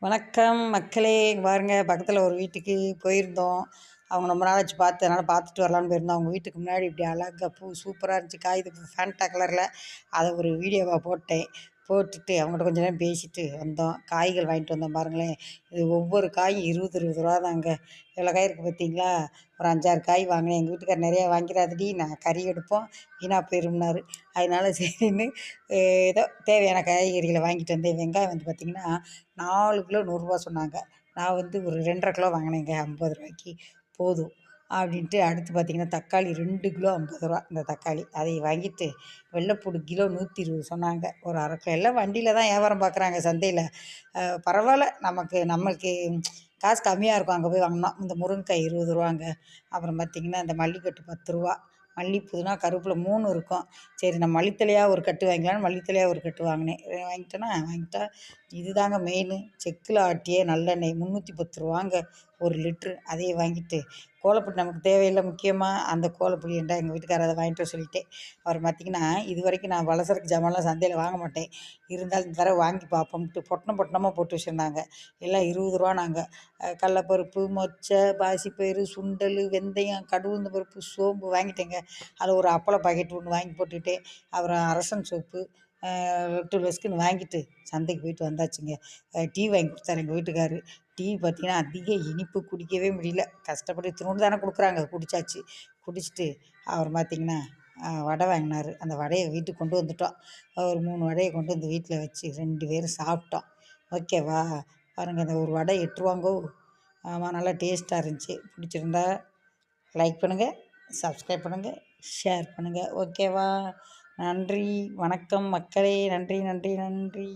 வணக்கம் மக்களே. இங்க பாருங்க, பக்கத்தில் ஒரு வீட்டுக்கு போயிருந்தோம். அவங்க ரொம்ப நாள் ஆச்சு பார்த்து, அதனால் பார்த்துட்டு வரலான்னு போயிருந்தோம். அவங்க வீட்டுக்கு முன்னாடி இப்படி அழகா பூ சூப்பராக இருந்துச்சு, காயுது ஃபேண்டா கலரில். அதை ஒரு வீடியோவாக போட்டேன். போட்டுட்டு அவங்கள்ட்ட கொஞ்ச நேரம் பேசிட்டு வந்தோம். காய்கள் வாங்கிட்டு வந்தோம் பாருங்களேன். இது ஒவ்வொரு காயும் 20 ரூபா தாங்க. எவ்வளோ காய் இருக்குது பார்த்தீங்களா? ஒரு 5-6 காய் வாங்கினேன். எங்கள் வீட்டுக்கார் நிறையா வாங்கிறாதடி, நான் கறி எடுப்போம், வீணாக போயிரும்னாரு. அதனால சரின்னு ஏதோ தேவையான காய்கறிகளை வாங்கிட்டு வந்தேன். வெங்காயம் வந்து பார்த்திங்கன்னா 4 கிலோ 100 சொன்னாங்க. நான் வந்து ஒரு 2 1/2 கிலோ வாங்கினேங்க 50 போதும் அப்படின்ட்டு. அடுத்து பார்த்திங்கன்னா தக்காளி 2 கிலோ 50 இந்த தக்காளி அதை வாங்கிட்டு, வெள்ளைப்பூடு கிலோ 120 சொன்னாங்க. ஒரு 1/2 கிலோ எல்லாம் வண்டியில் தான் வியாபாரம் பார்க்குறாங்க சந்தையில். பரவாயில்ல, நமக்கு காசு கம்மியாக இருக்கும் அங்கே போய் வாங்கினோம். இந்த முருங்கைக்காய் 20 அப்புறம் பார்த்திங்கன்னா இந்த மல்லிக்கட்டு 10 மல்லி, புதினா, கருவேப்பிலை 3 இருக்கும். சரி, நான் மல்லித்தழையாக ஒரு கட்டு வாங்கிக்கலான்னு மல்லித்தழையாக ஒரு கட்டு வாங்கினேன். வாங்கிட்டா இதுதாங்க மெயினு. செக்கில் ஆட்டிய நல்லெண்ணெய் 310 1 லிட்ரு. அதையே வாங்கிட்டு, கோலப்பொடி நமக்கு தேவையில்லை முக்கியமாக. அந்த கோலப்பொடி என்கிட்ட எங்கள் வீட்டுக்காரர் அதை வாங்கிட்டு வர சொல்லிட்டேன். அவர் பார்த்திங்கன்னா இது வரைக்கும் நான் பலசரக்கு ஜாமான்லாம் சந்தையில் வாங்க மாட்டேன். இருந்தாலும் இந்த தடவை வாங்கி பார்ப்போம்ட்டு பொட்டணம் பொட்டணமாக போட்டு வச்சுருந்தாங்க. எல்லாம் 20 கடலப்பருப்பு, மொச்சை, பாசிப்பயிறு, சுண்டல், வெந்தயம், கடுகு பருப்பு, சோம்பு வாங்கிட்டேங்க. அதில் ஒரு அப்பள பாக்கெட் ஒன்று வாங்கி போட்டுக்கிட்டேன். அப்புறம் அரசன் சோப்பு, லொட்டு லொஸ்க்குன்னு வாங்கிட்டு சந்தைக்கு போயிட்டு வந்தாச்சுங்க. டீ வாங்கி கொடுத்தாரு எங்கள் வீட்டுக்காரு. டீ பார்த்திங்கன்னா அதிக இனிப்பு, குடிக்கவே முடியல. கஷ்டப்பட்டு இத்துணூண்டு தானே கொடுக்குறாங்க, குடித்தாச்சு. குடிச்சிட்டு அப்புறம் பார்த்திங்கன்னா வடை வாங்கினார். அந்த வடையை வீட்டுக்கு கொண்டு வந்துட்டோம். ஒரு 3 வடையை கொண்டு வந்து வீட்டில் வச்சு 2 பேரும் சாப்பிட்டோம். ஓகேவா? பாருங்கள், இந்த ஒரு வடை 8 ஆமாம், நல்லா டேஸ்ட்டாக இருந்துச்சு. பிடிச்சிருந்தா லைக் பண்ணுங்கள், சப்ஸ்கிரைப் பண்ணுங்கள், ஷேர் பண்ணுங்கள். ஓகேவா? நன்றி, வணக்கம் மக்களே. நன்றி நன்றி நன்றி.